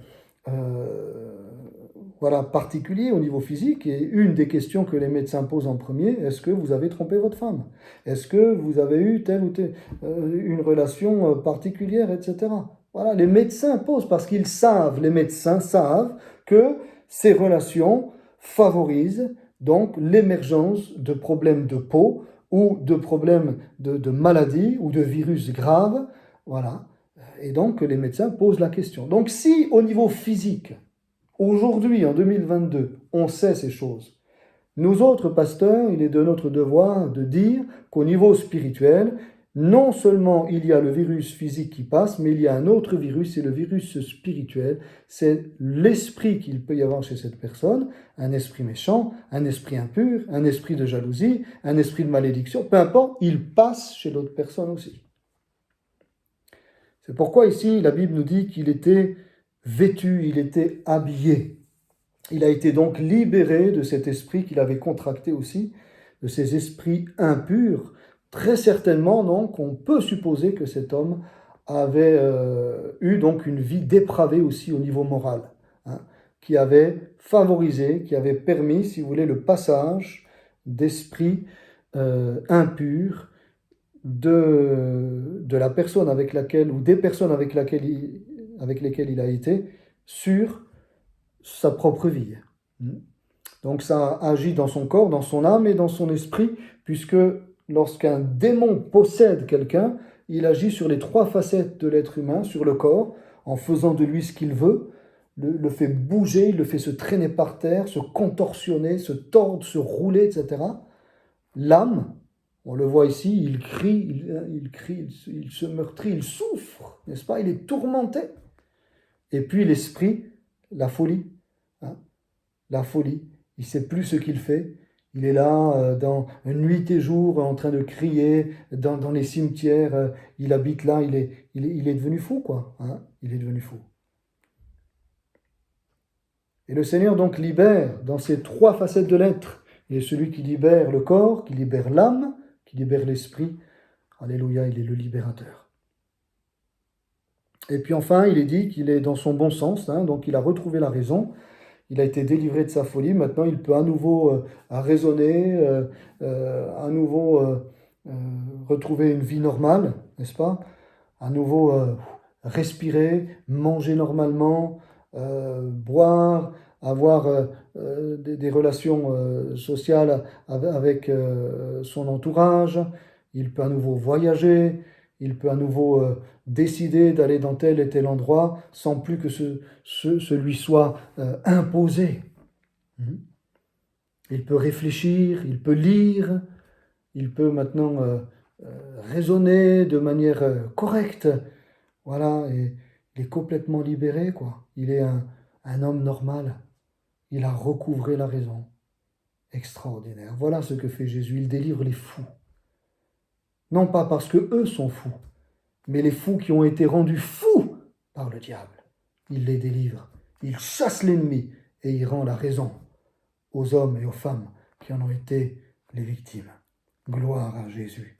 particuliers au niveau physique, et une des questions que les médecins posent en premier, est-ce que vous avez trompé votre femme ? Est-ce que vous avez eu telle ou telle une relation particulière, etc. Voilà, les médecins posent parce qu'ils savent, les médecins savent que ces relations favorisent donc l'émergence de problèmes de peau ou de problèmes de maladies ou de virus graves. Voilà. Et donc les médecins posent la question. Donc si au niveau physique, Aujourd'hui, en 2022, on sait ces choses. Nous autres pasteurs, il est de notre devoir de dire qu'au niveau spirituel, non seulement il y a le virus physique qui passe, mais il y a un autre virus, c'est le virus spirituel. C'est l'esprit qu'il peut y avoir chez cette personne, un esprit méchant, un esprit impur, un esprit de jalousie, un esprit de malédiction, peu importe, il passe chez l'autre personne aussi. C'est pourquoi ici, la Bible nous dit qu'il était vêtu, il était habillé. Il a été donc libéré de cet esprit qu'il avait contracté aussi, de ces esprits impurs. Très certainement, donc, on peut supposer que cet homme avait eu donc une vie dépravée aussi au niveau moral, hein, qui avait favorisé, qui avait permis, si vous voulez, le passage d'esprits impurs de la personne avec laquelle, ou des personnes avec lesquelles il a été, sur sa propre vie. Donc ça agit dans son corps, dans son âme et dans son esprit, puisque lorsqu'un démon possède quelqu'un, il agit sur les trois facettes de l'être humain, sur le corps, en faisant de lui ce qu'il veut, le fait bouger, il le fait se traîner par terre, se contorsionner, se tordre, se rouler, etc. L'âme, on le voit ici, il crie, il se meurtrit, il souffre, n'est-ce pas? Il est tourmenté. Et puis l'esprit, la folie. Hein? La folie. Il ne sait plus ce qu'il fait. Il est là, dans nuit et jour, en train de crier, dans les cimetières. Il habite là, il est devenu fou, quoi. Hein? Il est devenu fou. Et le Seigneur donc libère dans ces trois facettes de l'être. Il est celui qui libère le corps, qui libère l'âme, qui libère l'esprit. Alléluia, il est le libérateur. Et puis enfin, il est dit qu'il est dans son bon sens, hein, donc il a retrouvé la raison. Il a été délivré de sa folie. Maintenant, il peut à nouveau raisonner, à nouveau retrouver une vie normale, n'est-ce pas? À nouveau respirer, manger normalement, boire, avoir des relations sociales avec son entourage. Il peut à nouveau voyager. Il peut à nouveau décider d'aller dans tel et tel endroit sans plus que ce lui soit imposé. Il peut réfléchir, il peut lire, il peut maintenant raisonner de manière correcte. Voilà, et il est complètement libéré, quoi. Il est un homme normal. Il a recouvré la raison. Extraordinaire. Voilà ce que fait Jésus. Il délivre les fous. Non pas parce que eux sont fous, mais les fous qui ont été rendus fous par le diable. Il les délivre, il chasse l'ennemi et il rend la raison aux hommes et aux femmes qui en ont été les victimes. Gloire à Jésus.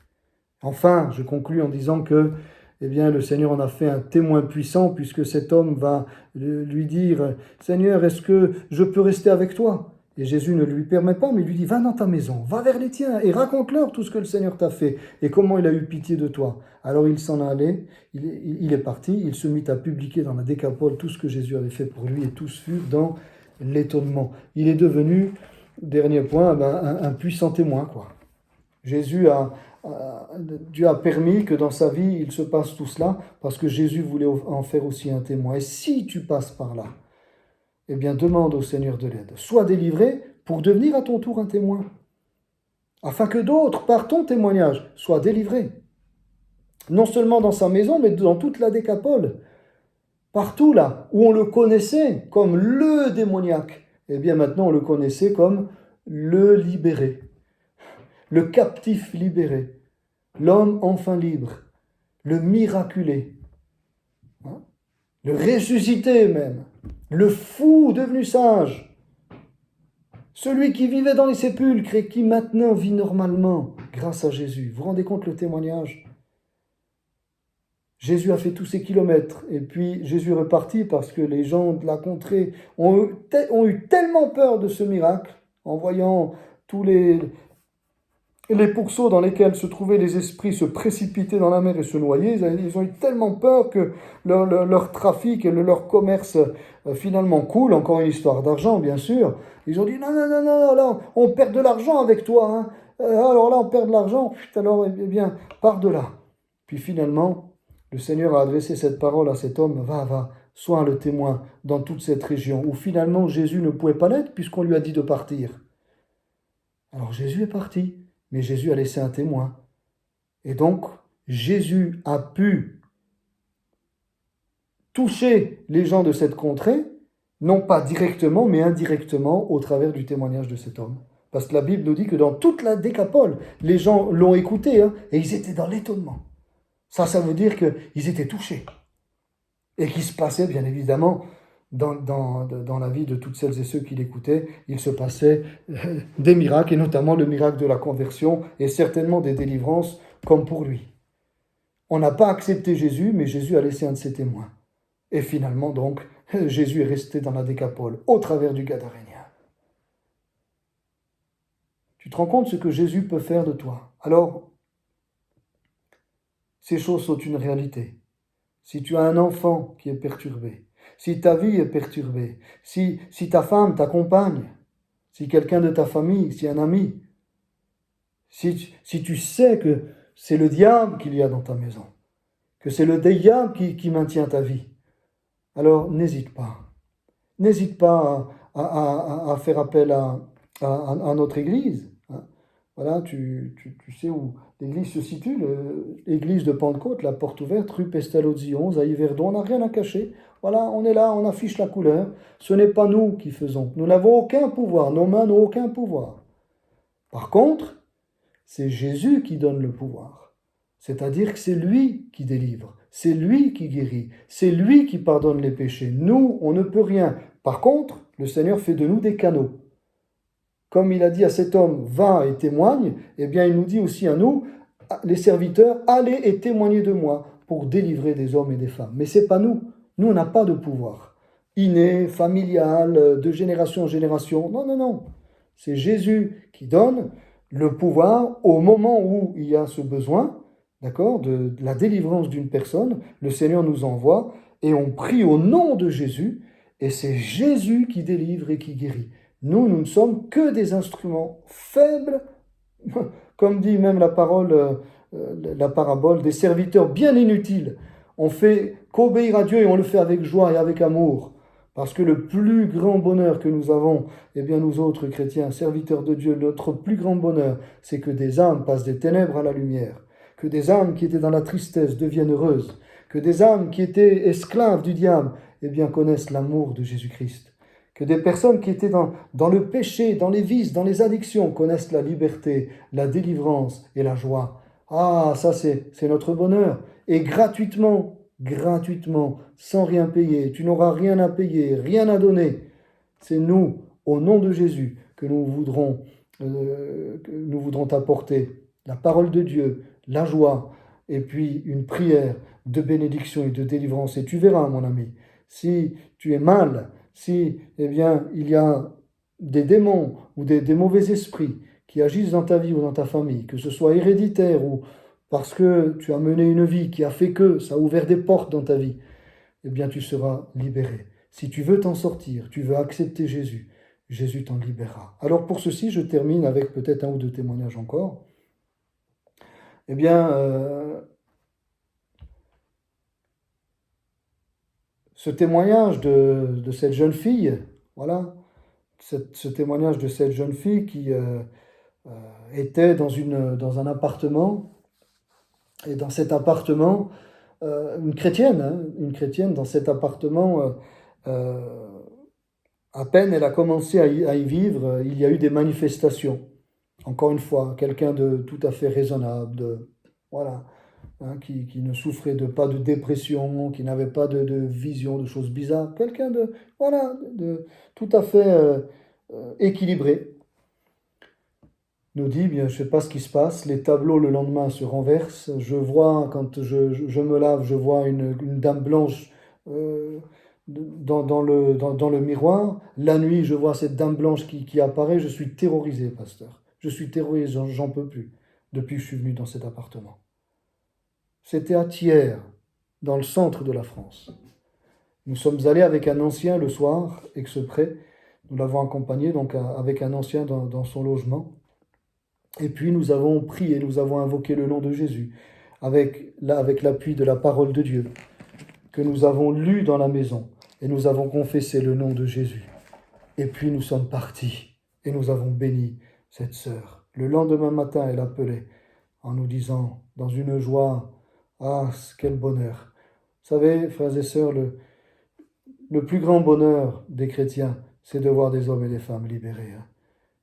Enfin, je conclus en disant que le Seigneur en a fait un témoin puissant puisque cet homme va lui dire « Seigneur, est-ce que je peux rester avec toi ?» Et Jésus ne lui permet pas, mais il lui dit « Va dans ta maison, va vers les tiens et raconte-leur tout ce que le Seigneur t'a fait et comment il a eu pitié de toi. » Alors il s'en allait, il est parti, il se mit à publier dans la Décapole tout ce que Jésus avait fait pour lui et tous furent dans l'étonnement. Il est devenu, dernier point, un puissant témoin, quoi. Dieu a permis que dans sa vie, il se passe tout cela parce que Jésus voulait en faire aussi un témoin. Et si tu passes par là, eh bien, demande au Seigneur de l'aide. Sois délivré pour devenir à ton tour un témoin, afin que d'autres, par ton témoignage, soient délivrés. Non seulement dans sa maison, mais dans toute la Décapole. Partout là, où on le connaissait comme le démoniaque, eh bien maintenant on le connaissait comme le libéré, le captif libéré, l'homme enfin libre, le miraculé, hein, le ressuscité même, le fou devenu sage, celui qui vivait dans les sépulcres et qui maintenant vit normalement grâce à Jésus. Vous vous rendez compte le témoignage? Jésus a fait tous ces kilomètres et puis Jésus est reparti parce que les gens de la contrée ont eu tellement peur de ce miracle en voyant tous les pourceaux dans lesquels se trouvaient les esprits se précipiter dans la mer et se noyer. Ils ont eu tellement peur que leur trafic et leur commerce finalement coule. Encore une histoire d'argent, bien sûr. Ils ont dit non, là, on perd de l'argent avec toi. Hein. Alors là, on perd de l'argent. Alors, eh bien, pars de là. Puis finalement, le Seigneur a adressé cette parole à cet homme. Va, soit le témoin dans toute cette région, où finalement Jésus ne pouvait pas l'être puisqu'on lui a dit de partir. Alors Jésus est parti, mais Jésus a laissé un témoin. Et donc, Jésus a pu toucher les gens de cette contrée, non pas directement, mais indirectement, au travers du témoignage de cet homme. Parce que la Bible nous dit que dans toute la Décapole, les gens l'ont écouté, et ils étaient dans l'étonnement. Ça veut dire qu'ils étaient touchés. Et qu'il se passait, bien évidemment, dans la vie de toutes celles et ceux qui l'écoutaient, il se passait des miracles, et notamment le miracle de la conversion, et certainement des délivrances, comme pour lui. On n'a pas accepté Jésus, mais Jésus a laissé un de ses témoins. Et finalement, donc, Jésus est resté dans la Décapole, au travers du Gadarénien. Tu te rends compte ce que Jésus peut faire de toi. Alors, ces choses sont une réalité. Si tu as un enfant qui est perturbé, si ta vie est perturbée, si ta femme, ta compagne, si quelqu'un de ta famille, si un ami, si tu sais que c'est le diable qu'il y a dans ta maison, que c'est le diable qui maintient ta vie, alors n'hésite pas. N'hésite pas à faire appel à notre Église. Voilà, tu sais où l'église se situe, l'église de Pentecôte, la porte ouverte, rue Pestalozzi 11, à Yverdon. On n'a rien à cacher. Voilà, on est là, on affiche la couleur. Ce n'est pas nous qui faisons. Nous n'avons aucun pouvoir. Nos mains n'ont aucun pouvoir. Par contre, c'est Jésus qui donne le pouvoir. C'est-à-dire que c'est lui qui délivre. C'est lui qui guérit. C'est lui qui pardonne les péchés. Nous, on ne peut rien. Par contre, le Seigneur fait de nous des canaux. Comme il a dit à cet homme, va et témoigne, eh bien il nous dit aussi à nous, les serviteurs, allez et témoignez de moi pour délivrer des hommes et des femmes. Mais ce n'est pas nous. Nous, on n'a pas de pouvoir inné, familial, de génération en génération. Non, non, non. C'est Jésus qui donne le pouvoir au moment où il y a ce besoin, d'accord, de la délivrance d'une personne. Le Seigneur nous envoie et on prie au nom de Jésus et c'est Jésus qui délivre et qui guérit. Nous ne sommes que des instruments faibles, comme dit même la parabole, des serviteurs bien inutiles. On fait qu'obéir à Dieu et on le fait avec joie et avec amour. Parce que le plus grand bonheur que nous avons, eh bien nous autres chrétiens, serviteurs de Dieu, notre plus grand bonheur, c'est que des âmes passent des ténèbres à la lumière, que des âmes qui étaient dans la tristesse deviennent heureuses, que des âmes qui étaient esclaves du diable, eh bien connaissent l'amour de Jésus-Christ. Que des personnes qui étaient dans le péché, dans les vices, dans les addictions, connaissent la liberté, la délivrance et la joie. Ah, ça c'est notre bonheur. Et gratuitement, sans rien payer. Tu n'auras rien à payer, rien à donner. C'est nous, au nom de Jésus, que nous voudrons t'apporter la parole de Dieu, la joie, et puis une prière de bénédiction et de délivrance. Et tu verras, mon ami, si tu es mal, si, eh bien, il y a des démons ou des mauvais esprits qui agissent dans ta vie ou dans ta famille, que ce soit héréditaire ou parce que tu as mené une vie qui a fait que ça a ouvert des portes dans ta vie, eh bien, tu seras libéré. Si tu veux t'en sortir, tu veux accepter Jésus, Jésus t'en libérera. Alors pour ceci, je termine avec peut-être un ou deux témoignages encore. Eh bien, ce témoignage de cette jeune fille, voilà, ce témoignage de cette jeune fille qui était dans un appartement, et dans cet appartement, une chrétienne, dans cet appartement, à peine elle a commencé à y vivre, il y a eu des manifestations. Encore une fois, quelqu'un de tout à fait raisonnable, voilà, qui ne souffrait pas de dépression, qui n'avait pas de vision, de choses bizarres, quelqu'un de tout à fait équilibré. Nous dit, bien, je ne sais pas ce qui se passe, les tableaux le lendemain se renversent, je vois, quand je me lave, je vois une dame blanche dans le miroir, la nuit je vois cette dame blanche qui apparaît, je suis terrorisé, pasteur, je suis terrorisé, j'en peux plus, depuis que je suis venu dans cet appartement. C'était à Thiers, dans le centre de la France. Nous sommes allés avec un ancien le soir, exprès, nous l'avons accompagné donc avec un ancien dans son logement. Et puis nous avons prié, nous avons invoqué le nom de Jésus, avec l'appui de la parole de Dieu. que nous avons lu dans la maison et nous avons confessé le nom de Jésus. Et puis nous sommes partis et nous avons béni cette sœur. Le lendemain matin, elle appelait en nous disant, dans une joie, « Ah, quel bonheur !» Vous savez, frères et sœurs, le plus grand bonheur des chrétiens, c'est de voir des hommes et des femmes libérés.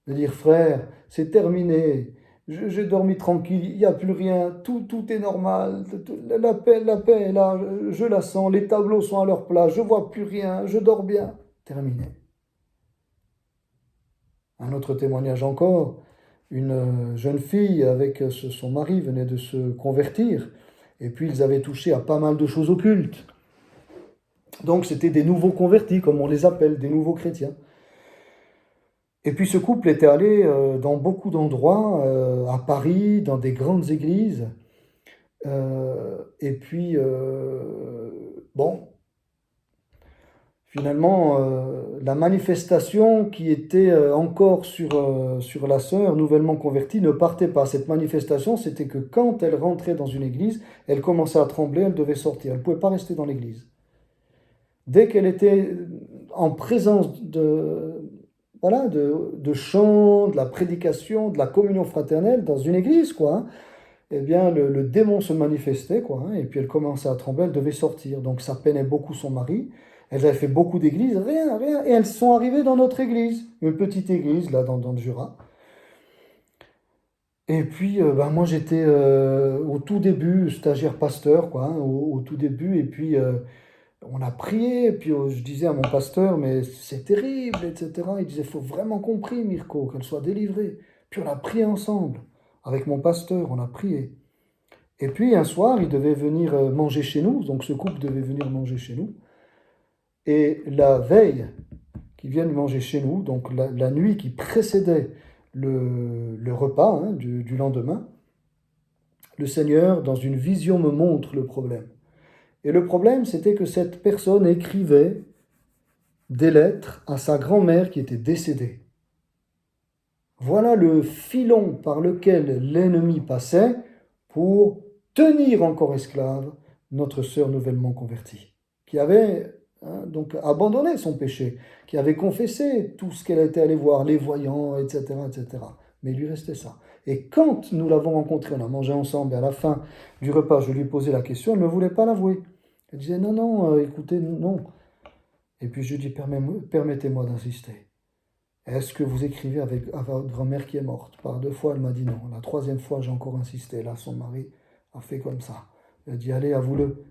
De dire, frère, c'est terminé, j'ai dormi tranquille, il n'y a plus rien, tout est normal, la paix est là, je la sens, les tableaux sont à leur place, je ne vois plus rien, je dors bien. Terminé. Un autre témoignage encore, une jeune fille avec son mari venait de se convertir, et puis ils avaient touché à pas mal de choses occultes. Donc c'était des nouveaux convertis, comme on les appelle, des nouveaux chrétiens. Et puis ce couple était allé dans beaucoup d'endroits, à Paris, dans des grandes églises. Et puis, finalement, la manifestation qui était encore sur la sœur nouvellement convertie ne partait pas. Cette manifestation, c'était que quand elle rentrait dans une église, elle commençait à trembler, elle devait sortir. Elle ne pouvait pas rester dans l'église. Dès qu'elle était en présence de chants, de la prédication, de la communion fraternelle dans une église, eh bien, le démon se manifestait, et puis elle commençait à trembler, elle devait sortir. Donc ça peinait beaucoup son mari. Elles avaient fait beaucoup d'églises, rien, et elles sont arrivées dans notre église, une petite église, là, dans le Jura. Et puis, moi, j'étais au tout début, stagiaire pasteur, au tout début, et puis on a prié, et puis je disais à mon pasteur, mais c'est terrible, etc. Il disait, il faut vraiment qu'on prie, Mirko, qu'elle soit délivrée. Puis on a prié ensemble, avec mon pasteur, on a prié. Et puis un soir, il devait venir manger chez nous, donc ce couple devait venir manger chez nous. Et la veille qu'ils viennent manger chez nous, donc la nuit qui précédait le repas du lendemain, le Seigneur, dans une vision, me montre le problème. Et le problème, c'était que cette personne écrivait des lettres à sa grand-mère qui était décédée. Voilà le filon par lequel l'ennemi passait pour tenir encore esclave notre sœur nouvellement convertie, qui avait donc abandonné son péché, qui avait confessé tout ce qu'elle était allée voir, les voyants, etc., etc. Mais il lui restait ça. Et quand nous l'avons rencontrée, on a mangé ensemble, et à la fin du repas, je lui ai posé la question, elle ne voulait pas l'avouer. Elle disait, non, écoutez, non. Et puis je lui ai dit, permettez-moi d'insister. Est-ce que vous écrivez à votre grand-mère qui est morte? Par 2 fois, elle m'a dit non. La 3e fois, j'ai encore insisté. Là, son mari a fait comme ça. Elle a dit, allez, avoue-le.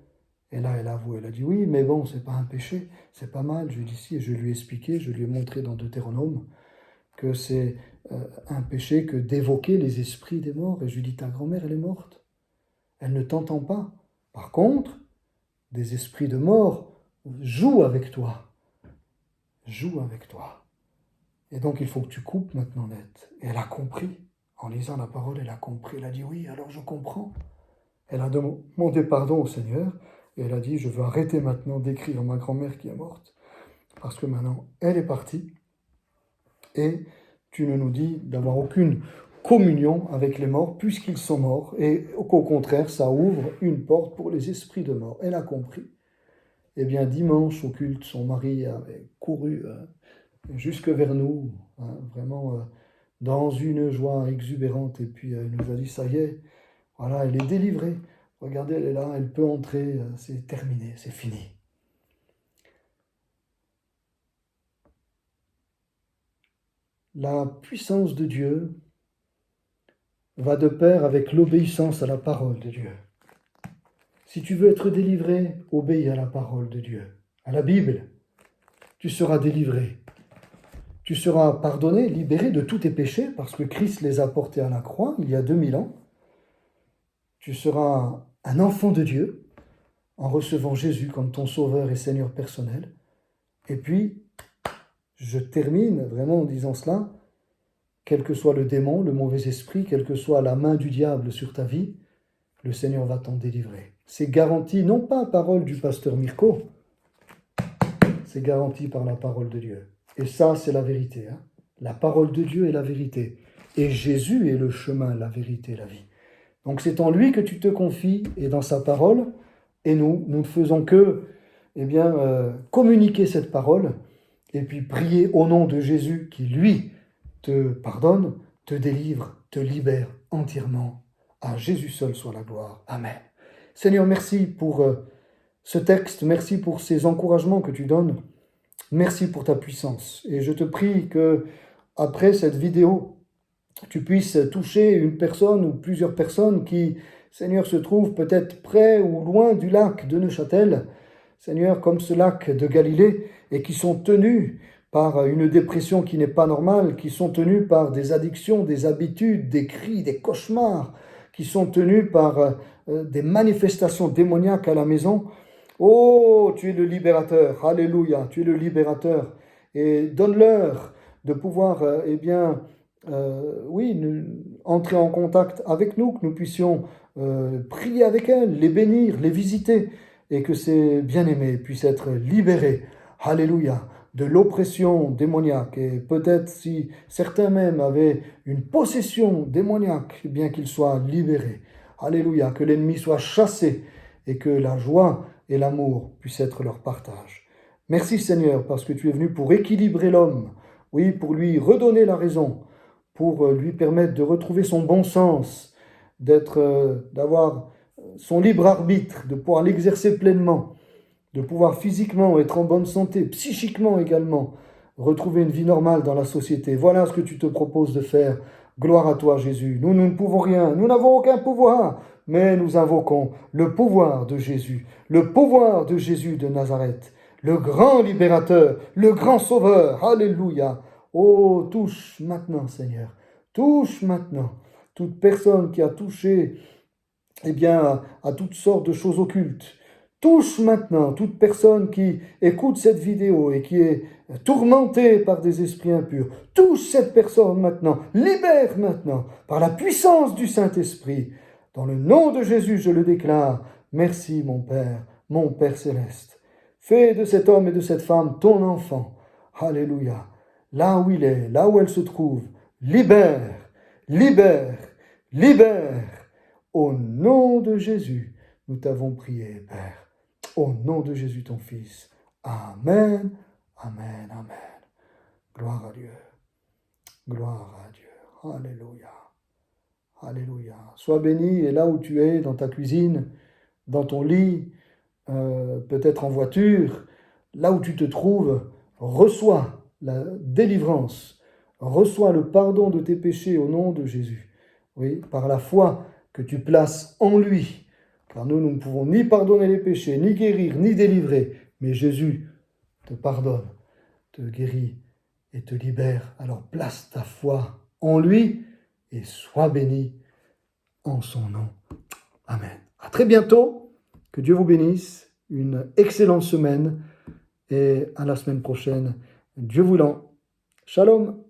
Et là, elle a avoué. Elle a dit, oui, mais bon, c'est pas un péché, c'est pas mal. Je lui ai dit, si, et je lui ai expliqué, je lui ai montré dans Deutéronome que c'est un péché que d'évoquer les esprits des morts. Et je lui ai dit, ta grand-mère, elle est morte. Elle ne t'entend pas. Par contre, des esprits de mort jouent avec toi. Jouent avec toi. Et donc, il faut que tu coupes maintenant net. Et elle a compris. En lisant la parole, elle a compris. Elle a dit, oui, alors je comprends. Elle a demandé pardon au Seigneur. Et elle a dit, je veux arrêter maintenant d'écrire à ma grand-mère qui est morte. Parce que maintenant, elle est partie. Et tu ne nous dis d'avoir aucune communion avec les morts, puisqu'ils sont morts. Et qu'au contraire, ça ouvre une porte pour les esprits de mort. Elle a compris. Eh bien, dimanche, au culte, son mari avait couru jusque vers nous, vraiment dans une joie exubérante. Et puis, il nous a dit, ça y est, voilà, elle est délivrée. Regardez, elle est là, elle peut entrer, c'est terminé, c'est fini. La puissance de Dieu va de pair avec l'obéissance à la parole de Dieu. Si tu veux être délivré, obéis à la parole de Dieu, à la Bible. Tu seras délivré. Tu seras pardonné, libéré de tous tes péchés, parce que Christ les a portés à la croix il y a 2000 ans. Tu seras un enfant de Dieu en recevant Jésus comme ton sauveur et Seigneur personnel. Et puis, je termine vraiment en disant cela, quel que soit le démon, le mauvais esprit, quelle que soit la main du diable sur ta vie, le Seigneur va t'en délivrer. C'est garanti, non pas parole du pasteur Mirko, c'est garanti par la parole de Dieu. Et ça, c'est la vérité. La parole de Dieu est la vérité. Et Jésus est le chemin, la vérité, la vie. Donc c'est en lui que tu te confies et dans sa parole, Et nous ne faisons que communiquer cette parole et puis prier au nom de Jésus qui, lui, te pardonne, te délivre, te libère entièrement. À Jésus seul soit la gloire. Amen. Seigneur, merci pour ce texte, merci pour ces encouragements que tu donnes. Merci pour ta puissance. Et je te prie que, après cette vidéo, tu puisses toucher une personne ou plusieurs personnes qui, Seigneur, se trouvent peut-être près ou loin du lac de Neuchâtel, Seigneur, comme ce lac de Galilée, et qui sont tenus par une dépression qui n'est pas normale, qui sont tenus par des addictions, des habitudes, des cris, des cauchemars, qui sont tenus par des manifestations démoniaques à la maison. Oh, tu es le libérateur, alléluia, tu es le libérateur. Et donne-leur de pouvoir, entrer en contact avec nous, que nous puissions prier avec elles, les bénir, les visiter, et que ces bien-aimés puissent être libérés, alléluia, de l'oppression démoniaque. Et peut-être si certains même avaient une possession démoniaque, eh bien qu'ils soient libérés, alléluia, que l'ennemi soit chassé, et que la joie et l'amour puissent être leur partage. Merci Seigneur, parce que tu es venu pour équilibrer l'homme, oui, pour lui redonner la raison, pour lui permettre de retrouver son bon sens, d'avoir son libre arbitre, de pouvoir l'exercer pleinement, de pouvoir physiquement être en bonne santé, psychiquement également, retrouver une vie normale dans la société. Voilà ce que tu te proposes de faire. Gloire à toi Jésus. Nous ne pouvons rien, nous n'avons aucun pouvoir, mais nous invoquons le pouvoir de Jésus de Nazareth, le grand libérateur, le grand sauveur. Alléluia. Oh, touche maintenant, Seigneur. Touche maintenant toute personne qui a touché à toutes sortes de choses occultes. Touche maintenant toute personne qui écoute cette vidéo et qui est tourmentée par des esprits impurs. Touche cette personne maintenant. Libère maintenant par la puissance du Saint-Esprit. Dans le nom de Jésus, je le déclare. Merci mon Père céleste. Fais de cet homme et de cette femme ton enfant. Alléluia. Là où il est, là où elle se trouve, libère, libère, libère. Au nom de Jésus, nous t'avons prié, Père. Au nom de Jésus, ton Fils. Amen, amen, amen. Gloire à Dieu. Gloire à Dieu. Alléluia. Alléluia. Sois béni, et là où tu es, dans ta cuisine, dans ton lit, peut-être en voiture, là où tu te trouves, reçois la délivrance, reçois le pardon de tes péchés au nom de Jésus. Oui, par la foi que tu places en lui. Car nous ne pouvons ni pardonner les péchés, ni guérir, ni délivrer. Mais Jésus te pardonne, te guérit et te libère. Alors place ta foi en lui et sois béni en son nom. Amen. À très bientôt. Que Dieu vous bénisse. Une excellente semaine. Et à la semaine prochaine. Dieu voulant. Shalom.